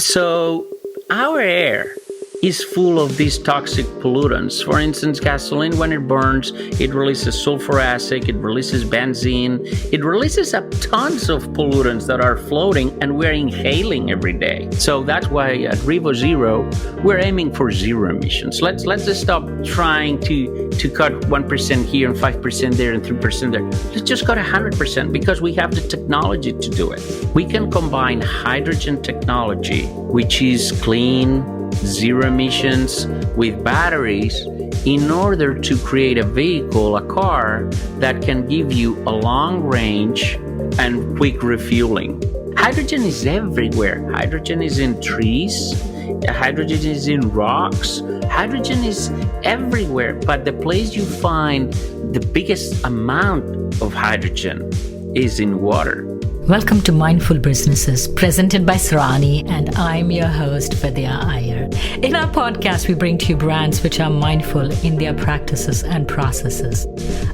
So our air is full of these toxic pollutants. For instance, gasoline, when it burns, it releases sulfur acid, it releases benzene, it releases up tons of pollutants that are floating and we're inhaling every day. So that's why at REVO Zero, we're aiming for zero emissions. Let's just stop trying to cut 1% here and 5% there and 3% there. Let's just cut 100% because we have the technology to do it. We can combine hydrogen technology, which is clean, zero emissions, with batteries in order to create a vehicle, a car that can give you a long range and quick refueling. Hydrogen is everywhere. Hydrogen is in trees. Hydrogen is in rocks. Hydrogen is everywhere. But the place you find the biggest amount of hydrogen is in water. Welcome to Mindful Businesses, presented by Sarani, and I'm your host, Vidya Iyer. In our podcast, we bring to you brands which are mindful in their practices and processes.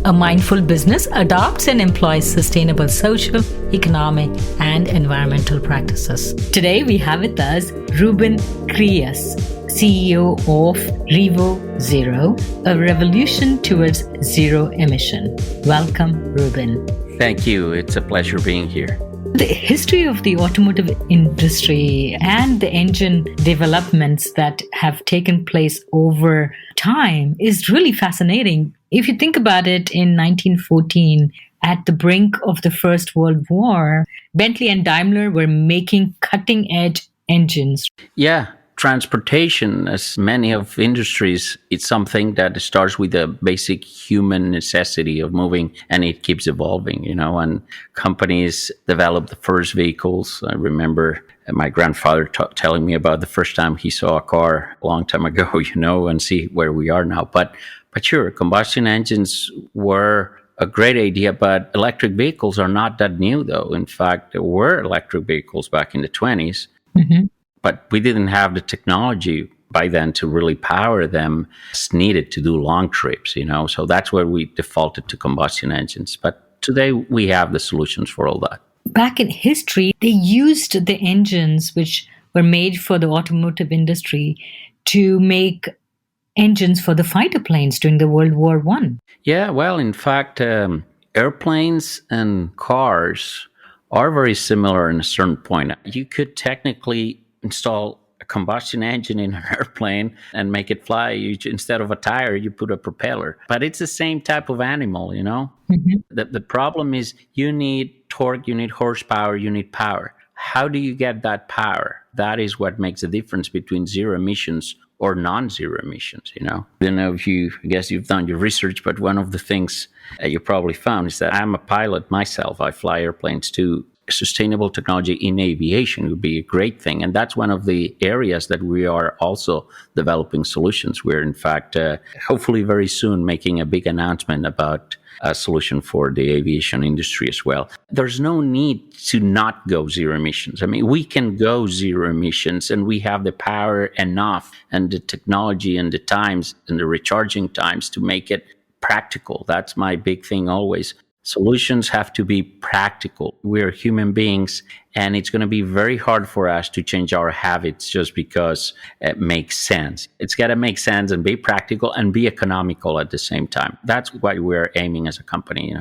A mindful business adopts and employs sustainable social, economic, and environmental practices. Today, we have with us Ruben Creus, CEO of REVO Zero, a revolution towards zero emission. Welcome, Ruben. Thank you. It's a pleasure being here. The history of the automotive industry and the engine developments that have taken place over time is really fascinating. If you think about it, in 1914, at the brink of the First World War, Bentley and Daimler were making cutting-edge engines. Yeah. Transportation, as many of industries, it's something that starts with a basic human necessity of moving, and it keeps evolving, and companies develop the first vehicles. I remember my grandfather telling me about the first time he saw a car a long time ago, and see where we are now. But sure, combustion engines were a great idea, but electric vehicles are not that new, though. In fact, there were electric vehicles back in the 20s. Mm-hmm. But we didn't have the technology by then to really power them as needed to do long trips, So that's where we defaulted to combustion engines. But today we have the solutions for all that. Back in history, they used the engines which were made for the automotive industry to make engines for the fighter planes during the World War I. Yeah, well, in fact, airplanes and cars are very similar in a certain point. You could technically install a combustion engine in an airplane and make it fly. Instead of a tire, you put a propeller. But it's the same type of animal, Mm-hmm. The problem is you need torque, you need horsepower, you need power. How do you get that power? That is what makes the difference between zero emissions or non-zero emissions, I don't know if I guess you've done your research, but one of the things you probably found is that I'm a pilot myself. I fly airplanes too. Sustainable technology in aviation would be a great thing. And that's one of the areas that we are also developing solutions. We're, in fact, hopefully very soon making a big announcement about a solution for the aviation industry as well. There's no need to not go zero emissions. I mean, we can go zero emissions, and we have the power enough and the technology and the times and the recharging times to make it practical. That's my big thing always. Solutions have to be practical. We're human beings, and it's going to be very hard for us to change our habits just because it makes sense. It's got to make sense and be practical and be economical at the same time. That's what we're aiming as a company,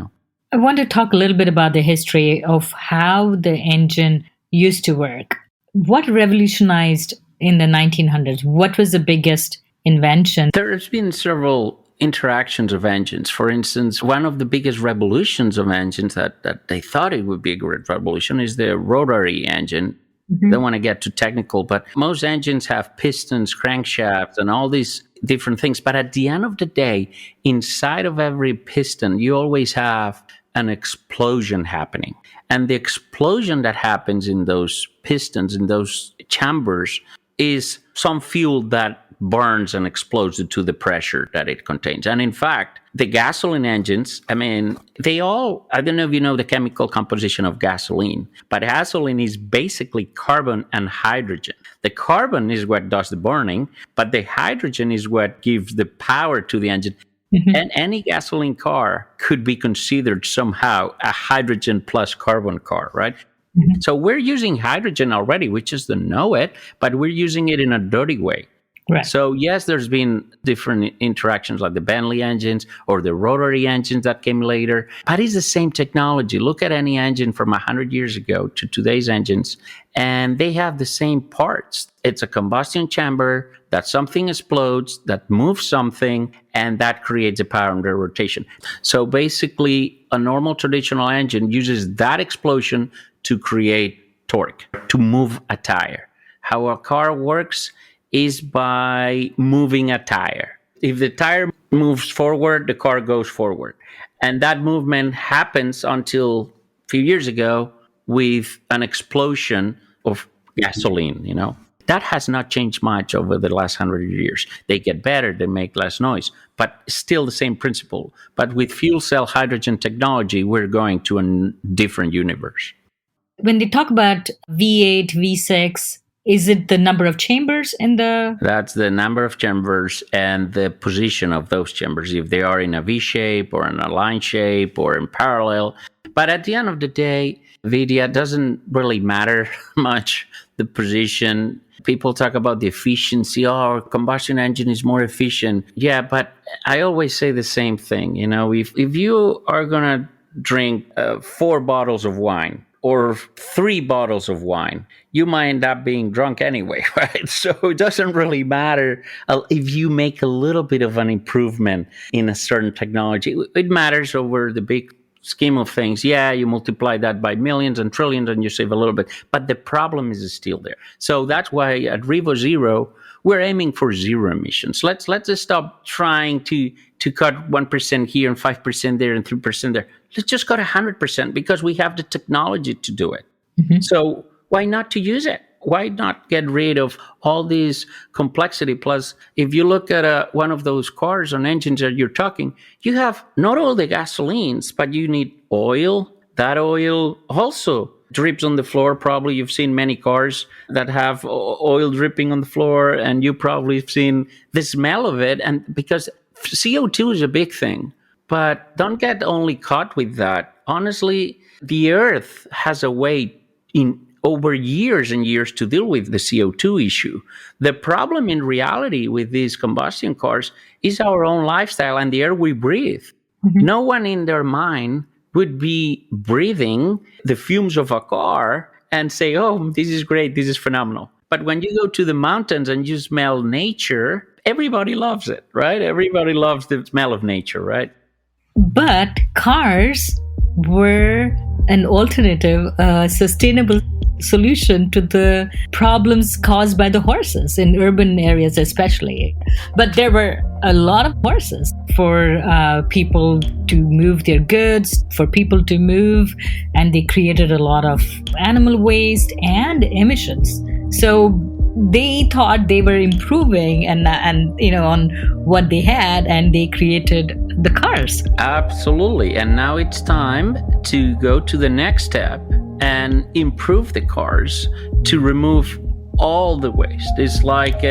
I want to talk a little bit about the history of how the engine used to work. What revolutionized in the 1900s? What was the biggest invention? There's been several interactions of engines. For instance, one of the biggest revolutions of engines that they thought it would be a great revolution is the rotary engine. Mm-hmm. Don't want to get too technical, but most engines have pistons, crankshafts, and all these different things. But at the end of the day, inside of every piston, you always have an explosion happening. And the explosion that happens in those pistons, in those chambers, is some fuel that burns and explodes due to the pressure that it contains. And in fact, the gasoline engines, I don't know if you know the chemical composition of gasoline, but gasoline is basically carbon and hydrogen. The carbon is what does the burning, but the hydrogen is what gives the power to the engine. Mm-hmm. And any gasoline car could be considered somehow a hydrogen plus carbon car, right? So we're using hydrogen already. We just don't know it, but we're using it in a dirty way. Right. So yes, there's been different interactions like the Bentley engines or the rotary engines that came later, but it's the same technology. Look at any engine from 100 years ago to today's engines, and they have the same parts. It's a combustion chamber that something explodes, that moves something, and that creates a power under rotation. So basically, a normal traditional engine uses that explosion to create torque, to move a tire. How a car works is by moving a tire. If the tire moves forward, the car goes forward. And that movement happens until a few years ago with an explosion of gasoline, That has not changed much over the last 100 years. They get better, they make less noise, but still the same principle. But with fuel cell hydrogen technology, we're going to a different universe. When they talk about V8, V6, is it the number of chambers in the... That's the number of chambers and the position of those chambers, if they are in a V shape or in a line shape or in parallel. But at the end of the day, Vidya, doesn't really matter much, the position. People talk about the efficiency. Oh, combustion engine is more efficient. Yeah, but I always say the same thing. If you are going to drink 4 bottles of wine, or 3 bottles of wine, you might end up being drunk anyway, right? So it doesn't really matter if you make a little bit of an improvement in a certain technology. It matters over the big scheme of things. Yeah, you multiply that by millions and trillions and you save a little bit, but the problem is still there. So that's why at REVO Zero, we're aiming for zero emissions. Let's just stop trying to cut 1% here and 5% there and 3% there. Let's just go to 100% because we have the technology to do it. So why not to use it? Why not get rid of all this complexity? Plus, if you look at one of those cars and engines that you're talking, you have not all the gasolines, but you need oil. That oil also drips on the floor. Probably you've seen many cars that have oil dripping on the floor, and you probably have seen the smell of it. And because CO2 is a big thing, but don't get only caught with that. Honestly, the Earth has a way in over years and years to deal with the CO2 issue. The problem in reality with these combustion cars is our own lifestyle and the air we breathe. No one in their mind would be breathing the fumes of a car and say, oh, this is great, this is phenomenal. But when you go to the mountains and you smell nature, everybody loves it, right? Everybody loves the smell of nature, right? But cars were an alternative, sustainable solution to the problems caused by the horses in urban areas especially. But there were a lot of horses for people to move their goods, for people to move, and they created a lot of animal waste and emissions. So they thought they were improving and on what they had, and they created the cars. Absolutely. And now it's time to go to the next step and improve the cars to remove all the waste. It's like,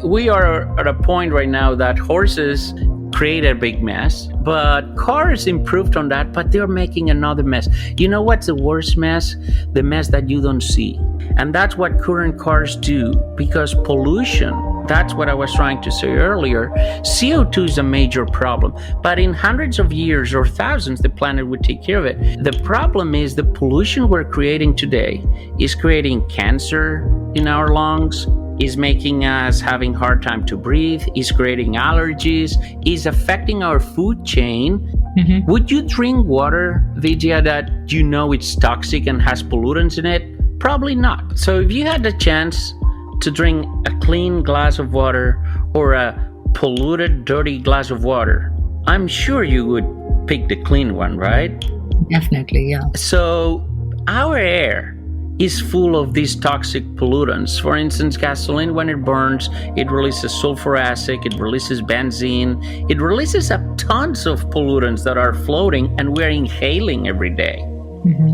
we are at a point right now that horses create a big mess, but cars improved on that, but they're making another mess. You know what's the worst mess? The mess that you don't see. And that's what current cars do, because pollution, that's what I was trying to say earlier. CO2 is a major problem, but in hundreds of years or thousands, the planet would take care of it. The problem is the pollution we're creating today is creating cancer in our lungs, is making us having hard time to breathe, is creating allergies, is affecting our food chain. Would you drink water, Vidya, that you know it's toxic and has pollutants in it? Probably not. So if you had the chance to drink a clean glass of water or a polluted, dirty glass of water, I'm sure you would pick the clean one, right? Definitely, yeah. So our air is full of these toxic pollutants. For instance, gasoline, when it burns, it releases sulfuric acid, it releases benzene, it releases tons of pollutants that are floating and we're inhaling every day.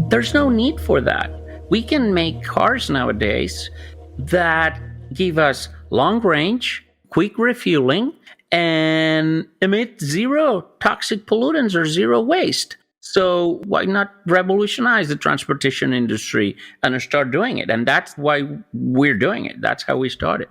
There's no need for that. We can make cars nowadays that give us long range, quick refueling, and emit zero toxic pollutants or zero waste. So why not revolutionize the transportation industry and start doing it? And that's why we're doing it. That's how we started.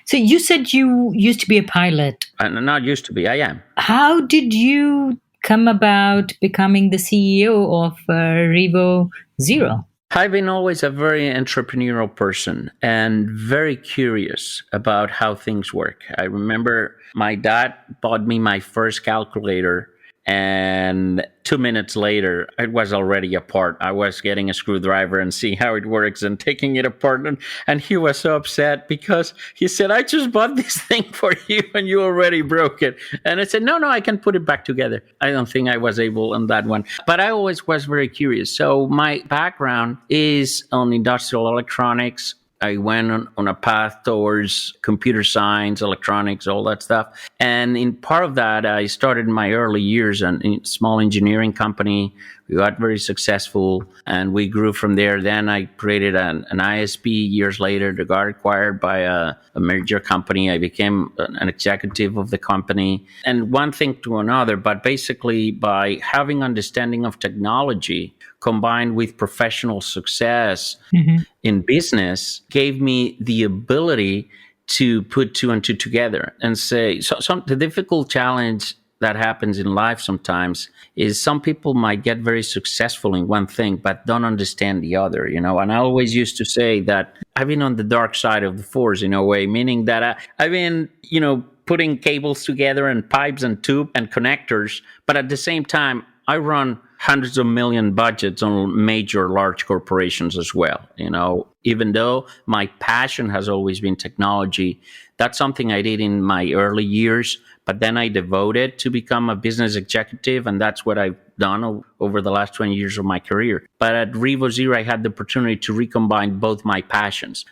So you said you used to be a pilot. And not used to be, I am. How did you come about becoming the CEO of REVO Zero? I've been always a very entrepreneurial person and very curious about how things work. I remember my dad bought me my first calculator, and 2 minutes later, it was already apart. I was getting a screwdriver and see how it works and taking it apart. And he was so upset because he said, I just bought this thing for you and you already broke it. And I said, no, I can put it back together. I don't think I was able on that one. But I always was very curious. So my background is on industrial electronics. I went on a path towards computer science, electronics, all that stuff. And in part of that, I started in my early years in a small engineering company. We got very successful and we grew from there. Then I created an ISP years later that got acquired by a major company. I became an executive of the company, and one thing to another. But basically, by having understanding of technology combined with professional success in business gave me the ability to put two and two together and say, the difficult challenge that happens in life sometimes is some people might get very successful in one thing, but don't understand the other, And I always used to say that I've been on the dark side of the force in a way, meaning that I've been, putting cables together and pipes and tube and connectors, but at the same time, I run hundreds of million budgets on major large corporations as well. Even though my passion has always been technology, that's something I did in my early years, but then I devoted to become a business executive. And that's what I've done over the last 20 years of my career. But at REVO Zero, I had the opportunity to recombine both my passions,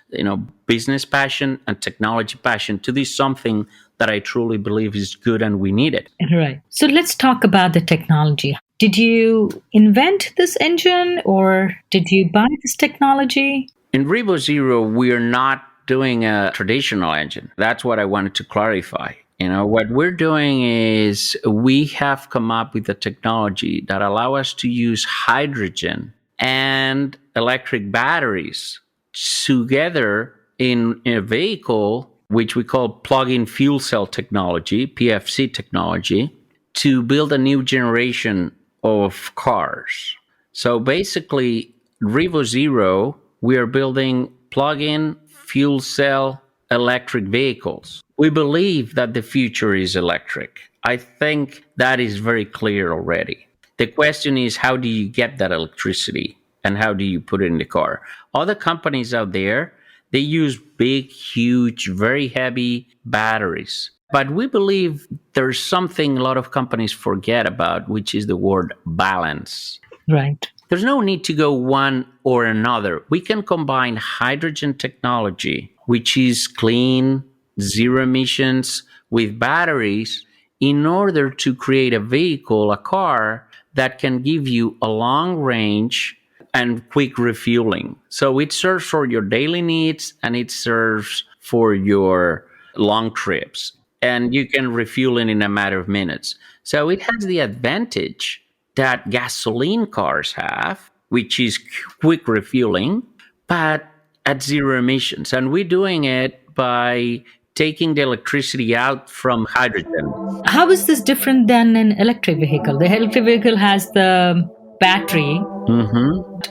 business passion and technology passion to do something that I truly believe is good and we need it. Right. So let's talk about the technology. Did you invent this engine or did you buy this technology? In REVO Zero, we are not doing a traditional engine. That's what I wanted to clarify. What we're doing is we have come up with a technology that allow us to use hydrogen and electric batteries together in a vehicle, which we call plug-in fuel cell technology, PFC technology, to build a new generation of cars. So basically, REVO Zero, we are building plug-in fuel cell electric vehicles. We believe that the future is electric. I think that is very clear already. The question is, how do you get that electricity and how do you put it in the car? Other companies out there, they use big, huge, very heavy batteries. But we believe there's something a lot of companies forget about, which is the word balance. Right. There's no need to go one or another. We can combine hydrogen technology, which is clean, zero emissions, with batteries in order to create a vehicle, a car that can give you a long range and quick refueling. So it serves for your daily needs and it serves for your long trips. And you can refuel it in a matter of minutes. So it has the advantage that gasoline cars have, which is quick refueling, but at zero emissions. And we're doing it by taking the electricity out from hydrogen. How is this different than an electric vehicle? The electric vehicle has the battery,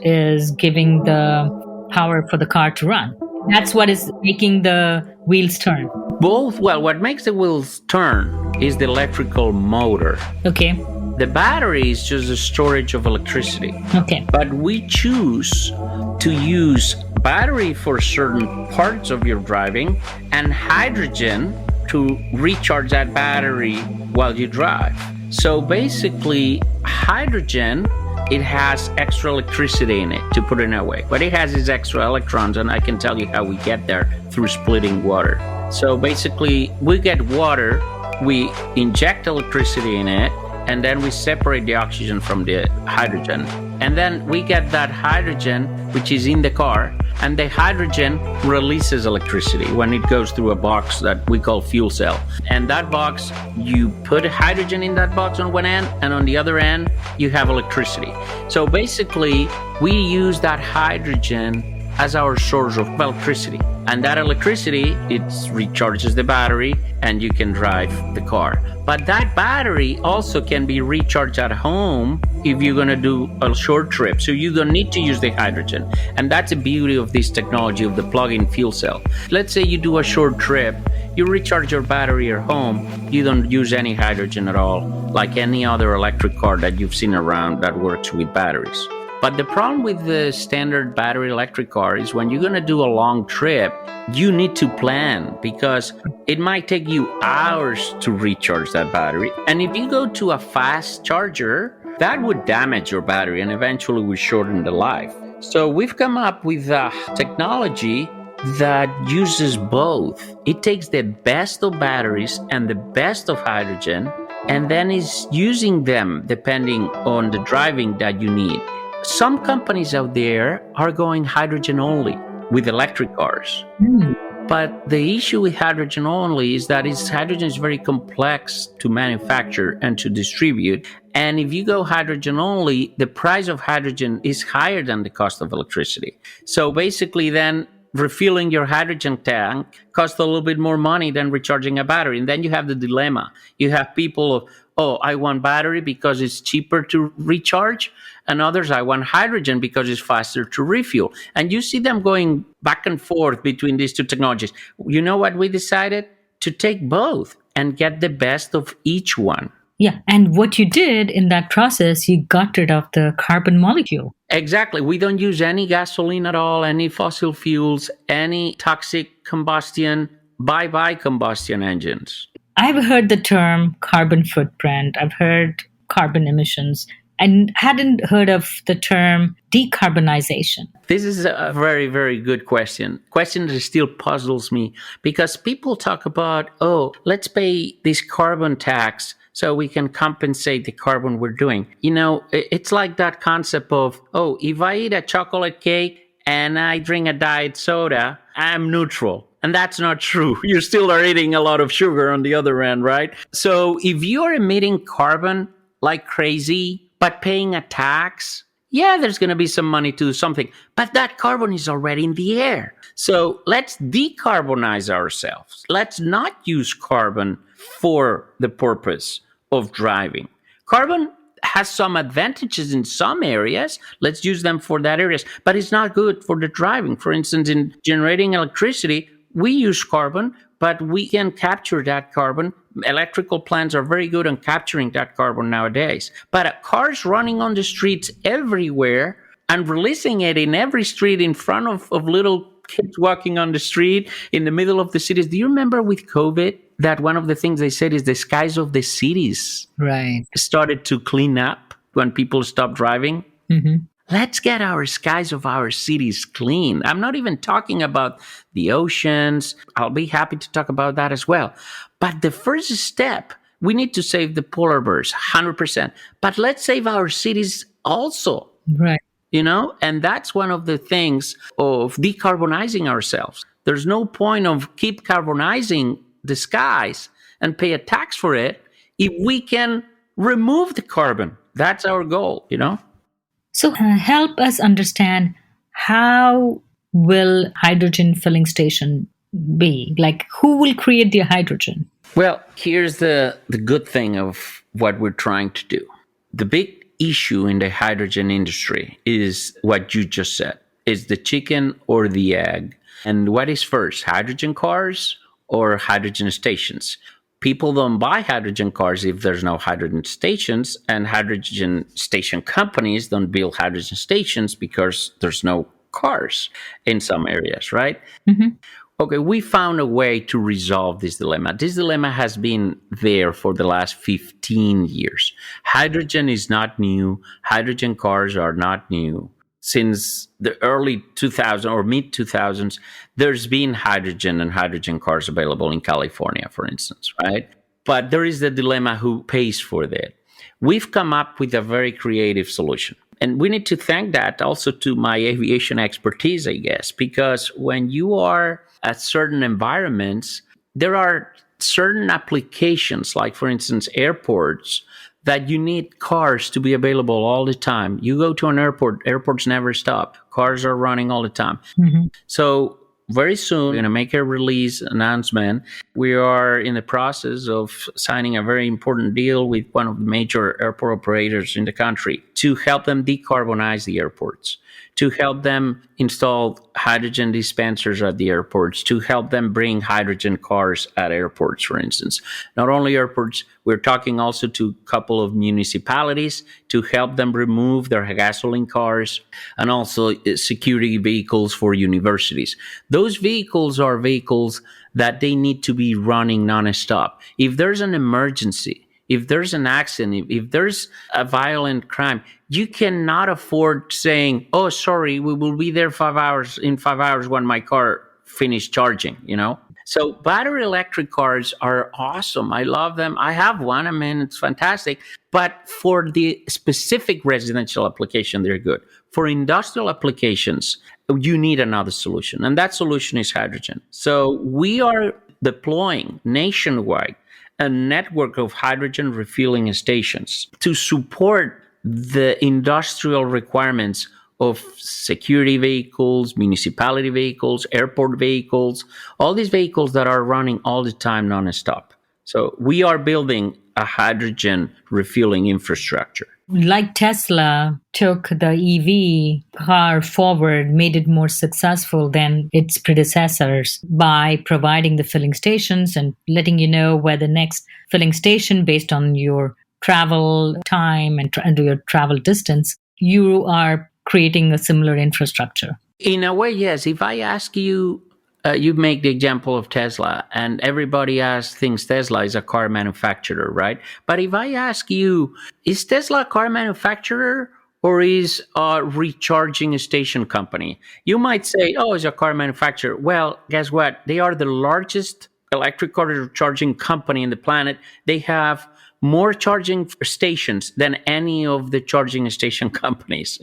is giving the power for the car to run. That's what is making the wheels turn. What makes the wheels turn is the electrical motor. Okay. The battery is just a storage of electricity. Okay. But we choose to use battery for certain parts of your driving and hydrogen to recharge that battery while you drive. So basically, hydrogen, it has extra electricity in it, to put it in a way. But it has its extra electrons, and I can tell you how we get there through splitting water. So basically, we get water, we inject electricity in it, and then we separate the oxygen from the hydrogen. And then we get that hydrogen, which is in the car, and the hydrogen releases electricity when it goes through a box that we call fuel cell. And that box, you put hydrogen in that box on one end, and on the other end, you have electricity. So basically, we use that hydrogen as our source of electricity. And that electricity, it recharges the battery and you can drive the car. But that battery also can be recharged at home if you're going to do a short trip. So you don't need to use the hydrogen. And that's the beauty of this technology of the plug-in fuel cell. Let's say you do a short trip, you recharge your battery at home, you don't use any hydrogen at all, like any other electric car that you've seen around that works with batteries. But the problem with the standard battery electric car is when you're going to do a long trip, you need to plan because it might take you hours to recharge that battery. And if you go to a fast charger, that would damage your battery and eventually would shorten the life. So we've come up with a technology that uses both. It takes the best of batteries and the best of hydrogen, and then is using them depending on the driving that you need. Some companies out there are going hydrogen only with electric cars. But the issue with hydrogen only is that hydrogen is very complex to manufacture and to distribute. And if you go hydrogen only, the price of hydrogen is higher than the cost of electricity. So basically then refilling your hydrogen tank costs a little bit more money than recharging a battery. And then you have the dilemma. You have people, I want battery because it's cheaper to recharge. And others, I want hydrogen because it's faster to refuel. And you see them going back and forth between these two technologies. You know what we decided? To take both and get the best of each one. Yeah. And what you did in that process, you got rid of the carbon molecule. Exactly. We don't use any gasoline at all, any fossil fuels, any toxic combustion, bye-bye combustion engines. I've heard the term carbon footprint. I've heard carbon emissions and hadn't heard of the term decarbonization. This is a very, very good question. Question that still puzzles me because people talk about, let's pay this carbon tax so we can compensate the carbon we're doing. You know, it's like that concept of, if I eat a chocolate cake and I drink a diet soda, I'm neutral. And that's not true. You still are eating a lot of sugar on the other end, right? So if you're emitting carbon like crazy, but paying a tax, there's going to be some money to do something. But that carbon is already in the air. So let's decarbonize ourselves. Let's not use carbon for the purpose of driving. Carbon has some advantages in some areas. Let's use them for that areas. But it's not good for the driving. For instance, in generating electricity, we use carbon, but we can capture that carbon. Electrical plants are very good on capturing that carbon nowadays. But cars running on the streets everywhere and releasing it in every street in front of little kids walking on the street in the middle of the cities. Do you remember with COVID that one of the things they said is the skies of the cities started to clean up when people stopped driving? Mm-hmm. Let's get our skies of our cities clean. I'm not even talking about the oceans. I'll be happy to talk about that as well. But the first step, we need to save the polar bears, 100%. But let's save our cities also. Right. You know, and that's one of the things of decarbonizing ourselves. There's no point of keep carbonizing the skies and pay a tax for it if we can remove the carbon. That's our goal, you know? So help us understand, how will hydrogen filling station be? Like, who will create the hydrogen? Well, here's the good thing of what we're trying to do. The big issue in the hydrogen industry is what you just said. Is the chicken or the egg? And what is first, hydrogen cars or hydrogen stations? People don't buy hydrogen cars if there's no hydrogen stations, and hydrogen station companies don't build hydrogen stations because there's no cars in some areas, right? Mm-hmm. Okay, we found a way to resolve this dilemma. This dilemma has been there for the last 15 years. Hydrogen is not new. Hydrogen cars are not new. Since the early 2000s or mid 2000s, there's been hydrogen and hydrogen cars available in California, for instance, right? But there is the dilemma, who pays for that? we've come up with a very creative solution. And we need to thank that also to my aviation expertise, I guess, because when you are at certain environments, there are certain applications, like, for instance, airports, that you need cars to be available all the time. You go to an airport, airports never stop. Cars are running all the time. Mm-hmm. So very soon, we're going to make a release announcement. We are in the process of signing a very important deal with one of the major airport operators in the country to help them decarbonize the airports, to help them install hydrogen dispensers at the airports, to help them bring hydrogen cars at airports, for instance. Not only airports, we're talking also to a couple of municipalities to help them remove their gasoline cars, and also security vehicles for universities. Those vehicles are vehicles that they need to be running nonstop. If there's an emergency, if there's an accident, if there's a violent crime, you cannot afford saying, oh, sorry, we will be there 5 hours, in 5 hours when my car finished charging, So battery electric cars are awesome. I love them. I have one. I mean, it's fantastic. But for the specific residential application, they're good. For industrial applications, you need another solution. And that solution is hydrogen. So we are deploying nationwide a network of hydrogen refueling stations to support the industrial requirements of security vehicles, municipality vehicles, airport vehicles, all these vehicles that are running all the time nonstop. So we are building a hydrogen refueling infrastructure. Like Tesla took the EV car forward, made it more successful than its predecessors by providing the filling stations and letting you know where the next filling station based on your travel time and your travel distance, you are creating a similar infrastructure. In a way, yes. If I ask you, you make the example of Tesla, and everybody thinks Tesla is a car manufacturer, right? But if I ask you, is Tesla a car manufacturer or is a recharging station company? You might say, oh, it's a car manufacturer. Well, guess what? They are the largest electric car charging company in the planet. They have more charging stations than any of the charging station companies,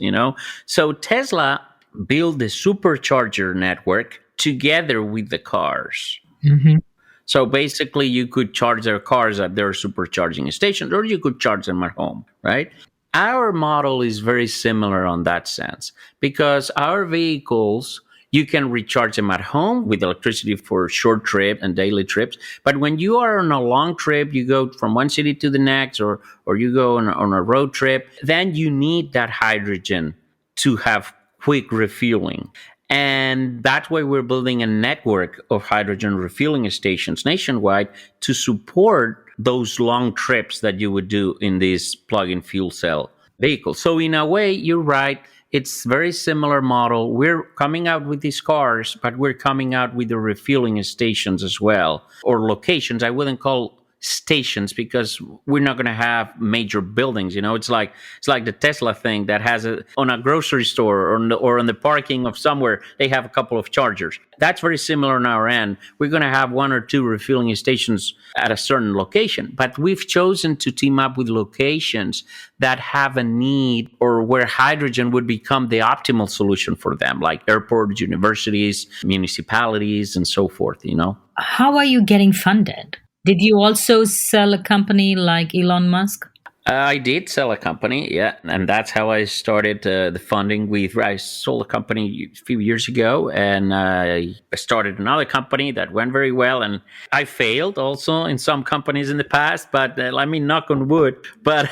So Tesla built the supercharger network together with the cars. Mm-hmm. So basically, you could charge their cars at their supercharging stations, or you could charge them at home, right? Our model is very similar on that sense, because our vehicles, you can recharge them at home with electricity for short trips and daily trips. But when you are on a long trip, you go from one city to the next, or you go on a road trip, then you need that hydrogen to have quick refueling. And that way we're building a network of hydrogen refueling stations nationwide to support those long trips that you would do in these plug-in fuel cell vehicles. So in a way, you're right. It's very similar model. We're coming out with these cars, but we're coming out with the refueling stations as well, or locations. I wouldn't call stations because we're not going to have major buildings. It's like the Tesla thing that has on a grocery store or on the parking of somewhere, they have a couple of chargers. That's very similar on our end. We're going to have one or two refueling stations at a certain location, but we've chosen to team up with locations that have a need or where hydrogen would become the optimal solution for them, like airports, universities, municipalities, and so forth, How are you getting funded? Did you also sell a company like Elon Musk? I did sell a company, yeah, and that's how I started the funding. I sold a company a few years ago, and I started another company that went very well. And I failed also in some companies in the past, but knock on wood. But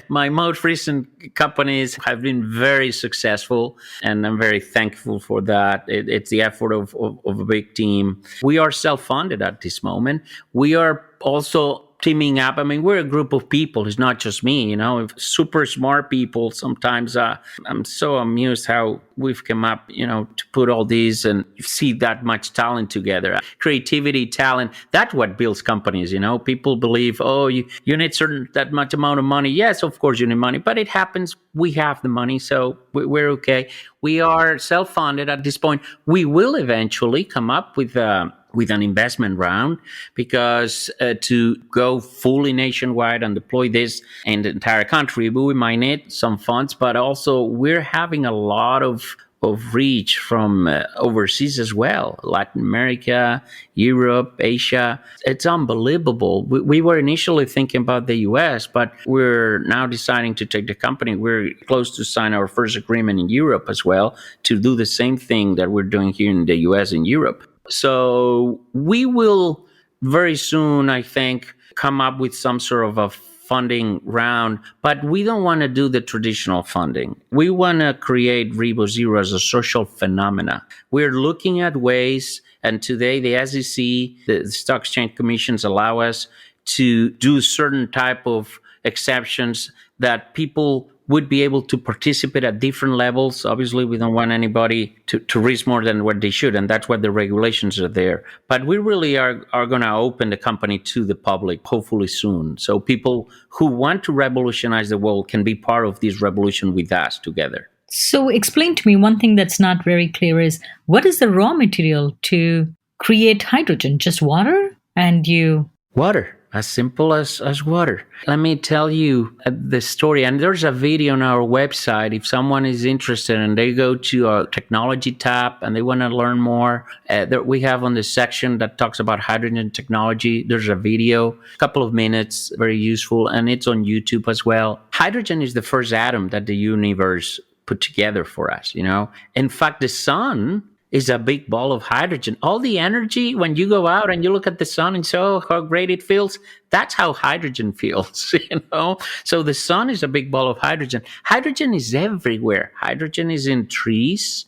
my most recent companies have been very successful, and I'm very thankful for that. It's the effort of a big team. We are self-funded at this moment. We are also teaming up. We're a group of people. It's not just me, super smart people. Sometimes I'm so amused how we've come up, to put all these and see that much talent together. Creativity, talent, that's what builds companies, People believe, oh, you need that much amount of money. Yes, of course you need money, but it happens. We have the money, so we're okay. We are self-funded at this point. We will eventually come up with with an investment round, because to go fully nationwide and deploy this in the entire country, we might need some funds, but also we're having a lot of reach from overseas as well, Latin America, Europe, Asia. It's unbelievable. We were initially thinking about the US, but we're now deciding to take the company. We're close to sign our first agreement in Europe as well to do the same thing that we're doing here in the US and Europe. So we will very soon, I think, come up with some sort of a funding round, but we don't want to do the traditional funding. We want to create REVO Zero as a social phenomena. We're looking at ways, and today the SEC, the Stock Exchange Commissions, allow us to do certain type of exceptions that people would be able to participate at different levels. Obviously, we don't want anybody to risk more than what they should, and that's what the regulations are there. But we really are going to open the company to the public, hopefully soon. So people who want to revolutionize the world can be part of this revolution with us together. So explain to me, one thing that's not very clear is, what is the raw material to create hydrogen? Just water? Water. As simple as water. Let me tell you the story. And there's a video on our website. If someone is interested and they go to our technology tab and they want to learn more, that we have on the section that talks about hydrogen technology. There's a video, a couple of minutes, very useful. And it's on YouTube as well. Hydrogen is the first atom that the universe put together for us, In fact, the sun is a big ball of hydrogen. All the energy, when you go out and you look at the sun and say, oh, how great it feels, that's how hydrogen feels, So the sun is a big ball of hydrogen. Hydrogen is everywhere. Hydrogen is in trees.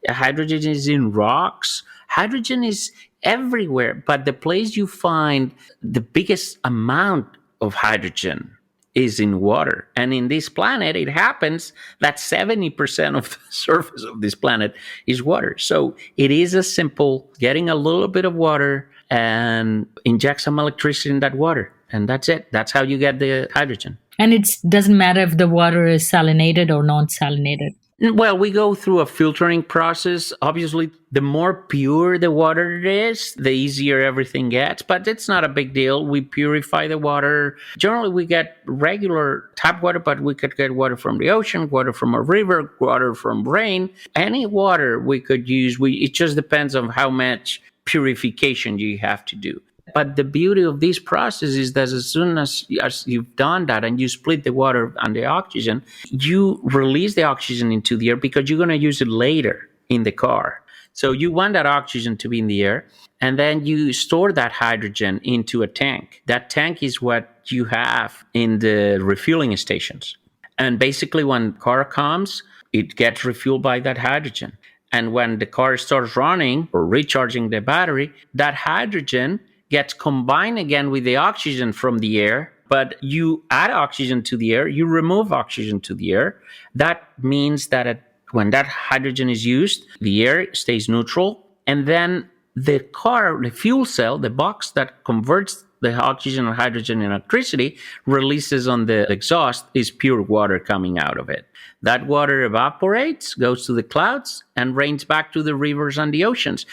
Hydrogen is in rocks. Hydrogen is everywhere. But the place you find the biggest amount of hydrogen is in water. And in this planet, it happens that 70% of the surface of this planet is water. So it is as simple getting a little bit of water and inject some electricity in that water. And that's it. That's how you get the hydrogen. And it doesn't matter if the water is salinated or non-salinated. Well, we go through a filtering process. Obviously, the more pure the water it is, the easier everything gets. But it's not a big deal. We purify the water. Generally, we get regular tap water, but we could get water from the ocean, water from a river, water from rain. Any water we could use. It just depends on how much purification you have to do. But the beauty of this process is that as soon as you've done that and you split the water and the oxygen, you release the oxygen into the air because you're going to use it later in the car. So you want that oxygen to be in the air, and then you store that hydrogen into a tank. That tank is what you have in the refueling stations. And basically when the car comes, it gets refueled by that hydrogen. And when the car starts running or recharging the battery, that hydrogen gets combined again with the oxygen from the air, but you add oxygen to the air, you remove oxygen to the air. That means that when that hydrogen is used, the air stays neutral, and then the car, the fuel cell, the box that converts the oxygen and hydrogen in electricity, releases on the exhaust is pure water coming out of it. That water evaporates, goes to the clouds, and rains back to the rivers and the oceans,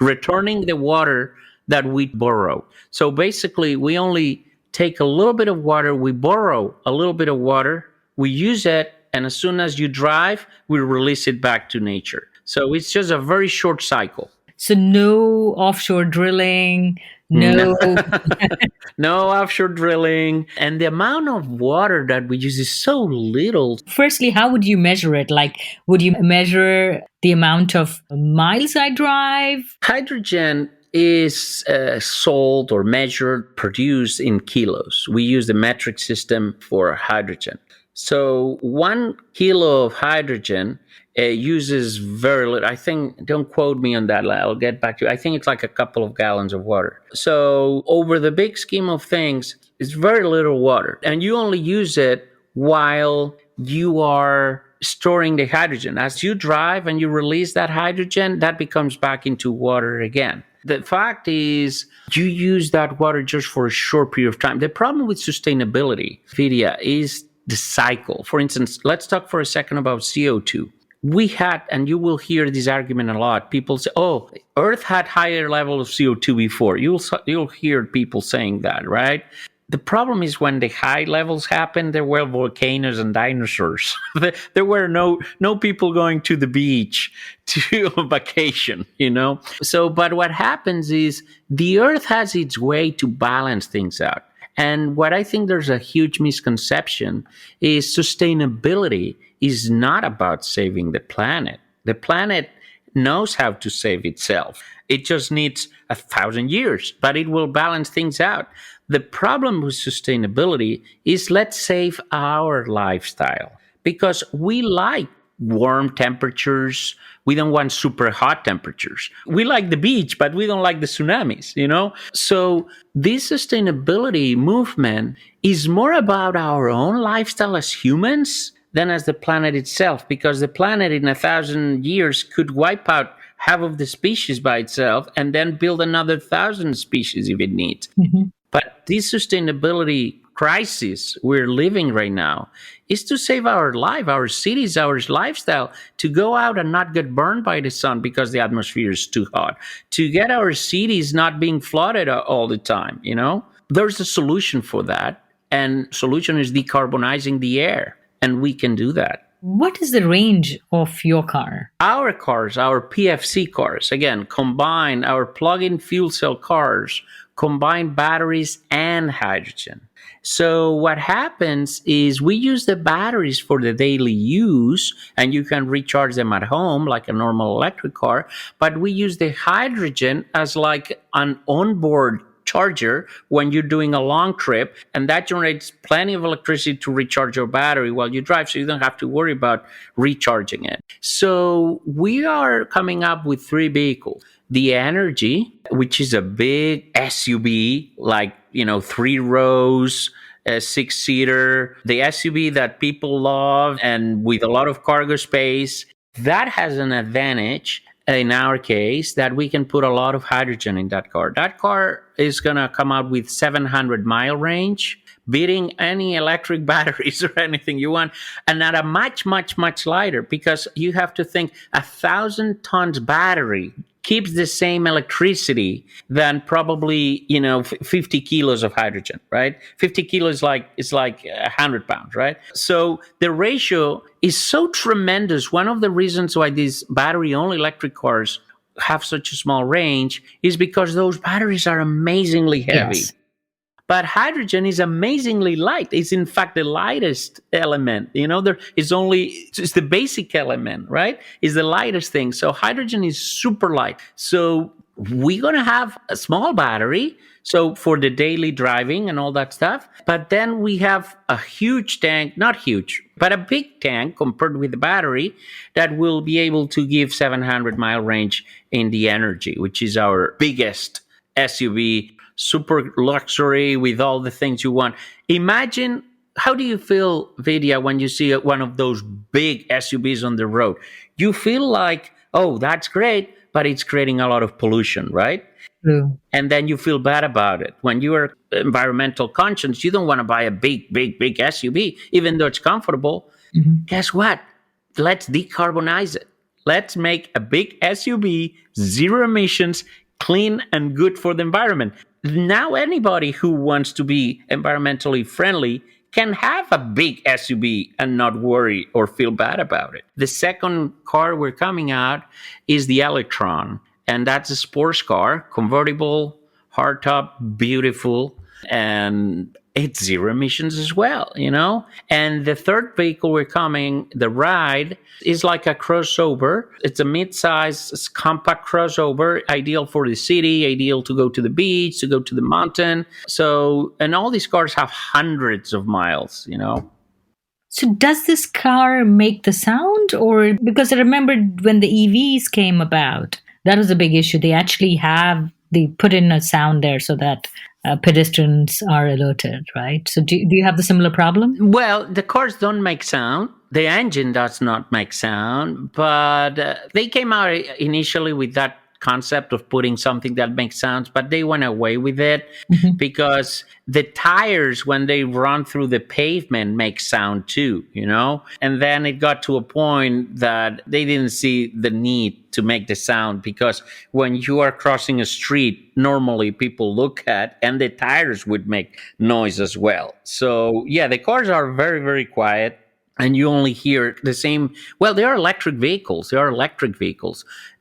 returning the water that we borrow. So basically, we only take a little bit of water, we borrow a little bit of water, we use it, and as soon as you drive, we release it back to nature. So it's just a very short cycle. So no offshore drilling, no offshore drilling. And the amount of water that we use is so little. Firstly, how would you measure it? Like, would you measure the amount of miles I drive? Hydrogen is sold or measured, produced in kilos. We use the metric system for hydrogen. So 1 kilo of hydrogen uses very little. I think, don't quote me on that. I'll get back to you. I think it's like a couple of gallons of water. So over the big scheme of things, it's very little water. And you only use it while you are storing the hydrogen. As you drive and you release that hydrogen, that becomes back into water again. The fact is, you use that water just for a short period of time. The problem with sustainability, Vidya, is the cycle. For instance, let's talk for a second about CO2. we had, and you will hear this argument a lot. People say, "Oh, Earth had higher level of CO2 before." You'll hear people saying that, right? The problem is when the high levels happened, there were volcanoes and dinosaurs. There were no people going to the beach to vacation, you know. So, but what happens is the Earth has its way to balance things out. And what I think there's a huge misconception is sustainability is not about saving the planet. The planet knows how to save itself. It just needs 1,000 years, but it will balance things out. The problem with sustainability is let's save our lifestyle because we like warm temperatures. We don't want super hot temperatures. We like the beach, but we don't like the tsunamis, you know? So this sustainability movement is more about our own lifestyle as humans than as the planet itself, because the planet in 1,000 years could wipe out half of the species by itself and then build another 1,000 species if it needs. Mm-hmm. But this sustainability crisis we're living right now is to save our life, our cities, our lifestyle, to go out and not get burned by the sun because the atmosphere is too hot, to get our cities not being flooded all the time, you know? There's a solution for that, and solution is decarbonizing the air, and we can do that. What is the range of your car? Our cars, our PFC cars, again, combine our plug-in fuel cell cars, combine batteries and hydrogen. So what happens is we use the batteries for the daily use, and you can recharge them at home like a normal electric car, but we use the hydrogen as like an onboard charger when you're doing a long trip, and that generates plenty of electricity to recharge your battery while you drive, so you don't have to worry about recharging it. So we are coming up with 3 vehicles. The Energy, which is a big SUV, like, 3 rows, a 6-seater, the SUV that people love and with a lot of cargo space. That has an advantage in our case that we can put a lot of hydrogen in that car. That car is going to come out with 700-mile range, beating any electric batteries or anything you want, and at a much, much, much lighter, because you have to think 1,000 tons battery keeps the same electricity than probably 50 kilos of hydrogen, right? 50 kilos is like 100 pounds, right? So the ratio is so tremendous. One of the reasons why these battery-only electric cars have such a small range is because those batteries are amazingly heavy. Yes. But hydrogen is amazingly light. It's in fact the lightest element. It's the basic element, right? It's the lightest thing. So hydrogen is super light. So we're going to have a small battery, so for the daily driving and all that stuff. But then we have a huge tank, not huge, but a big tank compared with the battery that will be able to give 700-mile range in the Energy, which is our biggest SUV. Super luxury with all the things you want. Imagine, how do you feel, Vidya, when you see one of those big SUVs on the road? You feel like, oh, that's great, but it's creating a lot of pollution, right? True. And then you feel bad about it. When you are environmental conscious, you don't want to buy a big SUV, even though it's comfortable. Mm-hmm. Guess what? Let's decarbonize it. Let's make a big SUV, zero emissions, clean and good for the environment. Now anybody who wants to be environmentally friendly can have a big SUV and not worry or feel bad about it. The second car we're coming out is the Electron, and that's a sports car, convertible, hardtop, beautiful, and it's zero emissions as well, And the third vehicle we're coming, the Ride, is like a crossover. It's a mid-size compact crossover, ideal for the city, ideal to go to the beach, to go to the mountain. So, and all these cars have hundreds of miles, So does this car make the sound? Or because I remember when the EVs came about, that was a big issue. They put in a sound there so that pedestrians are alerted, right? So do you have the similar problem? Well, the cars don't make sound. The engine does not make sound, but they came out initially with that concept of putting something that makes sounds, but they went away with it Mhm. because the tires, when they run through the pavement, make sound too, And then it got to a point that they didn't see the need to make the sound, because when you are crossing a street, normally people look at, and the tires would make noise as well. So yeah, the cars are very, very quiet. And you only hear the same. Well, they are electric vehicles.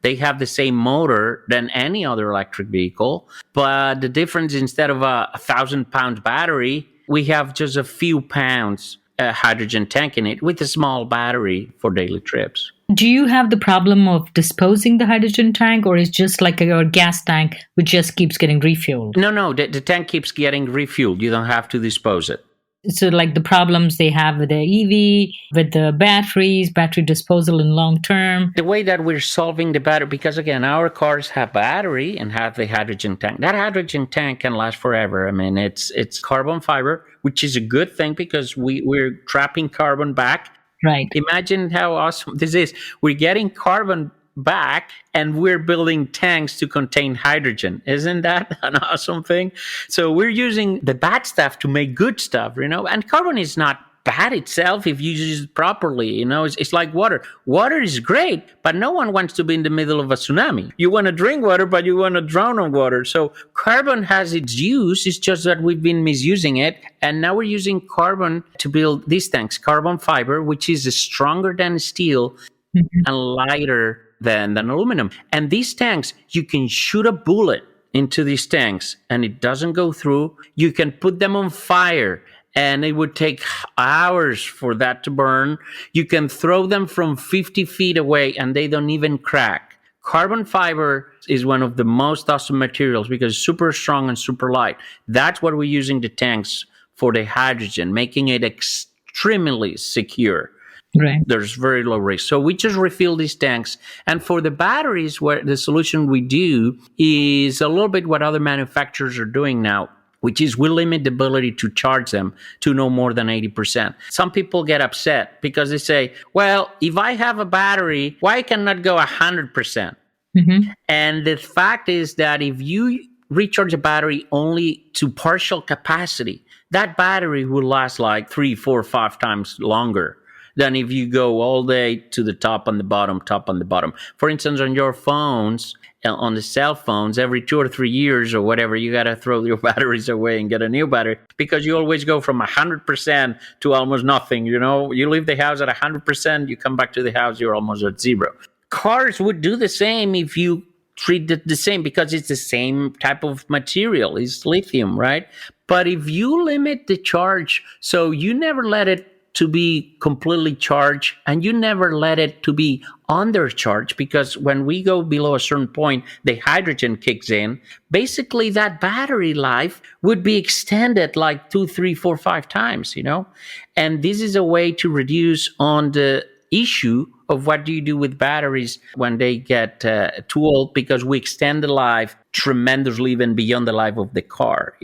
They have the same motor than any other electric vehicle. But the difference, instead of a 1,000-pound battery, we have just a few pounds hydrogen tank in it with a small battery for daily trips. Do you have the problem of disposing the hydrogen tank, or is just like your gas tank, which just keeps getting refueled? No, the tank keeps getting refueled. You don't have to dispose it. So like the problems they have with the EV, with the batteries, battery disposal in long term. The way that we're solving the battery, because again, our cars have battery and have the hydrogen tank. That hydrogen tank can last forever. I mean, it's carbon fiber, which is a good thing because we're trapping carbon back. Right. Imagine how awesome this is. We're getting carbon back and we're building tanks to contain hydrogen. Isn't that an awesome thing? So we're using the bad stuff to make good stuff, and carbon is not bad itself if you use it properly. It's like water. Water is great, but no one wants to be in the middle of a tsunami. You want to drink water, but you want to drown on water. So carbon has its use. It's just that we've been misusing it. And now we're using carbon to build these tanks, carbon fiber, which is stronger than steel and lighter than aluminum. And these tanks, you can shoot a bullet into these tanks and it doesn't go through. You can put them on fire and it would take hours for that to burn. You can throw them from 50 feet away and they don't even crack. Carbon fiber is one of the most awesome materials because it's super strong and super light. That's what we're using the tanks for, the hydrogen, making it extremely secure. Right. There's very low risk. So we just refill these tanks. And for the batteries, where the solution we do is a little bit what other manufacturers are doing now, which is we limit the ability to charge them to no more than 80%. Some people get upset because they say, well, if I have a battery, why cannot go 100%? Mm-hmm. And the fact is that if you recharge a battery only to partial capacity, that battery will last like 3, 4, 5 times longer than if you go all day to the top and the bottom, top and the bottom. For instance, on your phones, on the cell phones, every 2 or 3 years or whatever, you got to throw your batteries away and get a new battery because you always go from 100% to almost nothing. You leave the house at 100%, you come back to the house, you're almost at zero. Cars would do the same if you treat it the same because it's the same type of material. It's lithium, right? But if you limit the charge, so you never let it to be completely charged and you never let it to be undercharged, because when we go below a certain point, the hydrogen kicks in. Basically, that battery life would be extended like 2, 3, 4, 5 times, And this is a way to reduce on the issue of what do you do with batteries when they get too old, because we extend the life tremendously even beyond the life of the car,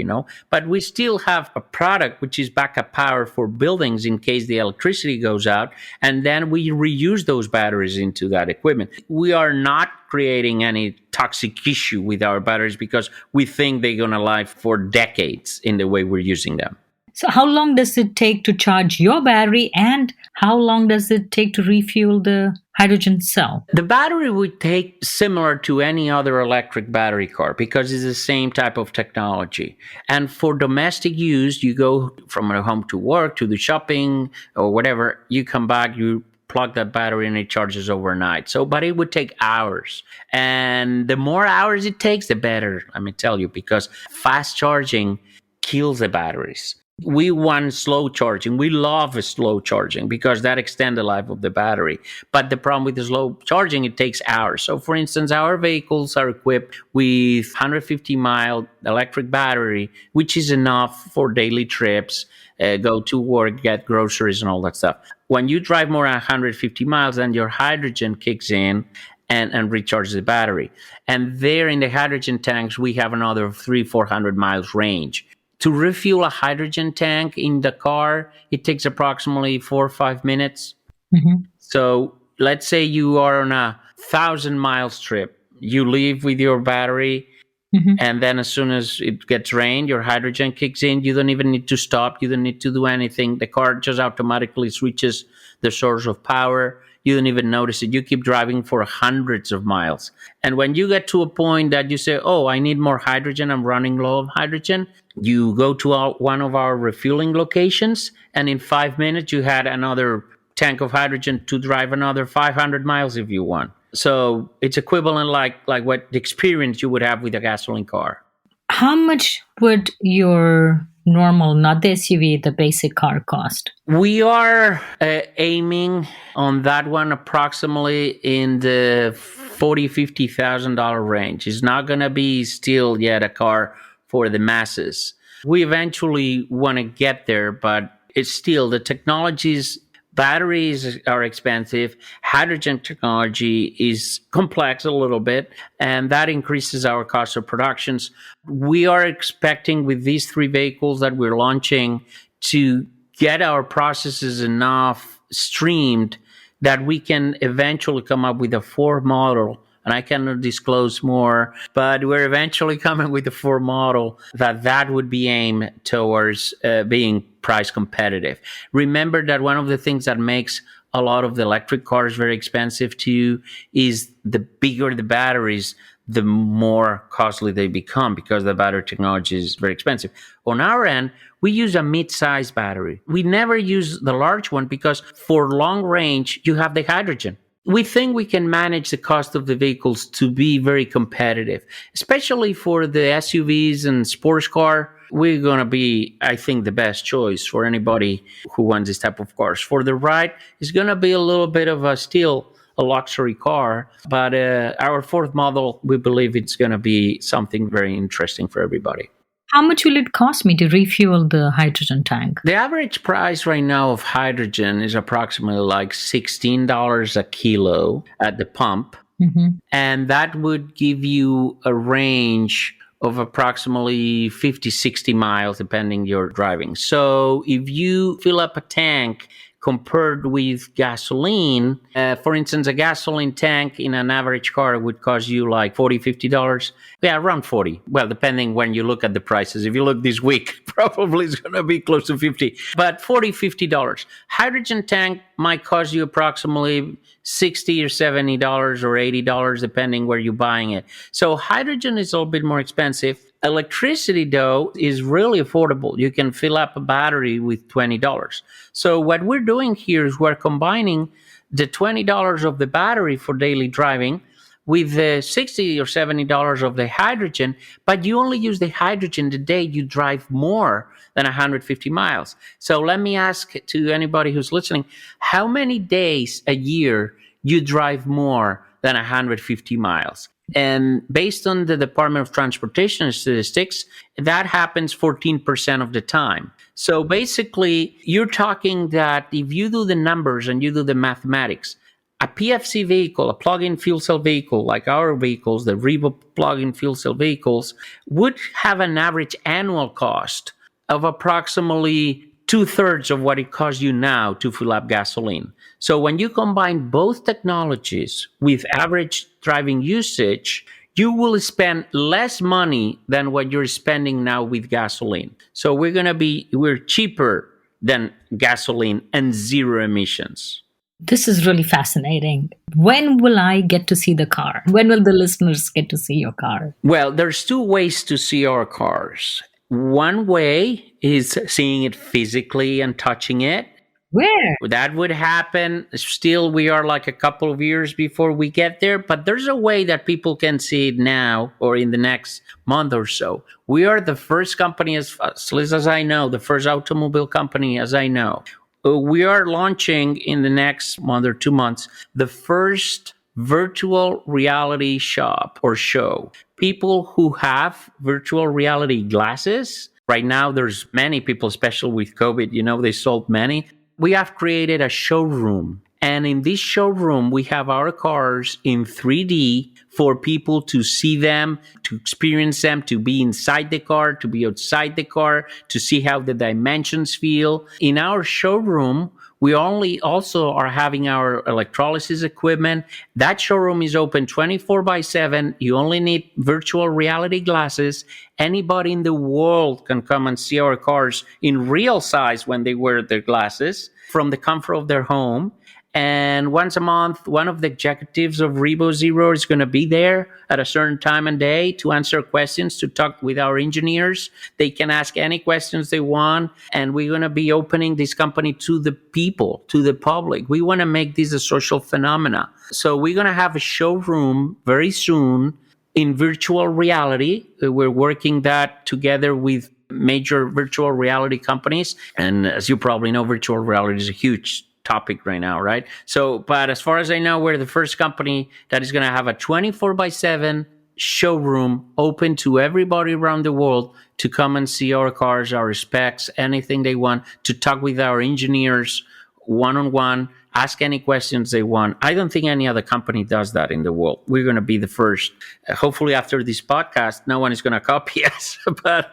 But we still have a product which is backup power for buildings in case the electricity goes out, and then we reuse those batteries into that equipment. We are not creating any toxic issue with our batteries because we think they're going to last for decades in the way we're using them. So how long does it take to charge your battery, and how long does it take to refuel the hydrogen cell? The battery would take similar to any other electric battery car because it's the same type of technology. And for domestic use, you go from home to work, to the shopping or whatever, you come back, you plug that battery and it charges overnight. But it would take hours. And the more hours it takes, the better, let me tell you, because fast charging kills the batteries. We want slow charging. We love slow charging because that extends the life of the battery. But the problem with the slow charging, it takes hours. So for instance, our vehicles are equipped with 150-mile electric battery, which is enough for daily trips, go to work, get groceries and all that stuff. When you drive more than 150 miles, then your hydrogen kicks in and recharges the battery. And there in the hydrogen tanks, we have another 300-400 miles range. To refuel a hydrogen tank in the car, it takes approximately 4 or 5 minutes. Mm-hmm. So let's say you are on a 1,000 miles trip. You leave with your battery, Mhm. and then as soon as it gets drained, your hydrogen kicks in. You don't even need to stop. You don't need to do anything. The car just automatically switches the source of power. You don't even notice it. You keep driving for hundreds of miles. And when you get to a point that you say, oh, I need more hydrogen, I'm running low of hydrogen, you go to one of our refueling locations, and in 5 minutes, you had another tank of hydrogen to drive another 500 miles if you want. So it's equivalent like what the experience you would have with a gasoline car. How much would your normal, not the SUV, the basic car cost? We are aiming on that one approximately in the $40,000-$50,000 range. It's not going to be still yet a car for the masses. We eventually want to get there, but it's still the technologies. Batteries are expensive. Hydrogen technology is complex a little bit, and that increases our cost of productions. We are expecting with these 3 vehicles that we're launching to get our processes enough streamed that we can eventually come up with a 4 model. And I cannot disclose more, but we're eventually coming with a 4 model that would be aimed towards being price competitive. Remember that one of the things that makes a lot of the electric cars very expensive too is the bigger the batteries, the more costly they become because the battery technology is very expensive. On our end, we use a mid-sized battery. We never use the large one because for long range, you have the hydrogen. We think we can manage the cost of the vehicles to be very competitive, especially for the SUVs and sports car. We're going to be, I think, the best choice for anybody who wants this type of cars. For the ride, it's going to be a little bit of a luxury car, but our 4th model, we believe it's going to be something very interesting for everybody. How much will it cost me to refuel the hydrogen tank? The average price right now of hydrogen is approximately like $16 a kilo at the pump. Mm-hmm. And that would give you a range of approximately 50, 60 miles, depending your driving. So if you fill up a tank compared with gasoline, for instance, a gasoline tank in an average car would cost you like $40, $50. Yeah, around 40. Well, depending when you look at the prices. If you look this week, probably it's going to be close to 50, but $40, $50. Hydrogen tank might cost you approximately $60 or $70 or $80, depending where you're buying it. So hydrogen is a little bit more expensive. Electricity, though, is really affordable. You can fill up a battery with $20. So what we're doing here is we're combining the $20 of the battery for daily driving with the $60 or $70 of the hydrogen, but you only use the hydrogen the day you drive more than 150 miles. So let me ask to anybody who's listening, how many days a year you drive more than 150 miles? And based on the Department of Transportation statistics, that happens 14% of the time. So basically, you're talking that if you do the numbers and you do the mathematics, a PFC vehicle, a plug-in fuel cell vehicle like our vehicles, the REVO plug-in fuel cell vehicles, would have an average annual cost of approximately 2/3 of what it costs you now to fill up gasoline. So when you combine both technologies with average driving usage, you will spend less money than what you're spending now with gasoline. So we're cheaper than gasoline and zero emissions. This is really fascinating. When will I get to see the car? When will the listeners get to see your car? Well, there's 2 ways to see our cars. One way is seeing it physically and touching it. Where? That would happen. Still, we are like a couple of years before we get there, but there's a way that people can see it now or in the next month or so. We are the first company, as I know, the first automobile company as I know. We are launching in the next month or 2 months the first virtual reality shop or show. People who have virtual reality glasses, right now there's many people, especially with COVID, they sold many. We have created a showroom. And in this showroom, we have our cars in 3D for people to see them, to experience them, to be inside the car, to be outside the car, to see how the dimensions feel. In our showroom, We only also are having our electrolysis equipment. That showroom is open 24/7. You only need virtual reality glasses. Anybody in the world can come and see our cars in real size when they wear their glasses from the comfort of their home. And once a month, one of the executives of REVO ZERO is going to be there at a certain time and day to answer questions, to talk with our engineers. They can ask any questions they want. And we're going to be opening this company to the people, to the public. We want to make this a social phenomena. So we're going to have a showroom very soon in virtual reality. We're working that together with major virtual reality companies. And as you probably know, virtual reality is a huge topic right now, right? So, but as far as I know, we're the first company that is going to have a 24/7 showroom open to everybody around the world to come and see our cars, our specs, anything they want, to talk with our engineers one-on-one, ask any questions they want. I don't think any other company does that in the world. We're going to be the first. Hopefully after this podcast, no one is going to copy us. But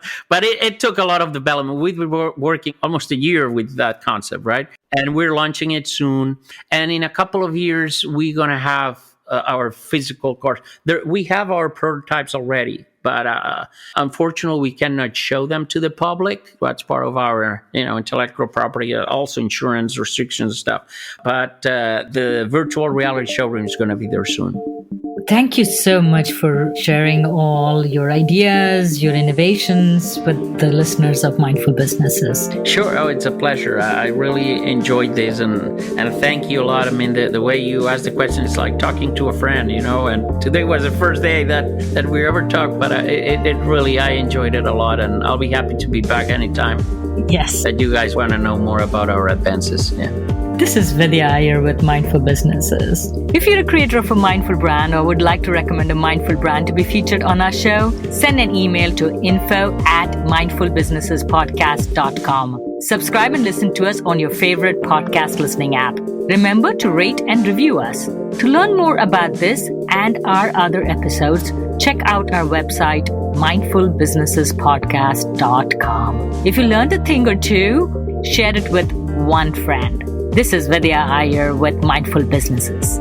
it took a lot of development. We've been working almost a year with that concept, right? And we're launching it soon. And in a couple of years, we're going to have our physical cars. We have our prototypes already, but unfortunately, we cannot show them to the public. That's part of our, intellectual property, also insurance restrictions and stuff. But the virtual reality showroom is going to be there soon. Thank you so much for sharing all your ideas, your innovations with the listeners of Mindful Businesses. Sure. Oh, it's a pleasure. I really enjoyed this, and thank you a lot. I mean, the way you asked the question is like talking to a friend, and today was the first day that we ever talked, but it really, I enjoyed it a lot, and I'll be happy to be back anytime. Yes. That you guys want to know more about our advances. Yeah. This is Vidya Iyer with Mindful Businesses. If you're a creator of a mindful brand or would like to recommend a mindful brand to be featured on our show, send an email to info@mindfulbusinessespodcast.com. Subscribe and listen to us on your favorite podcast listening app. Remember to rate and review us. To learn more about this and our other episodes, check out our website, mindfulbusinessespodcast.com. If you learned a thing or two, share it with one friend. This is Vidya Iyer with Mindful Businesses.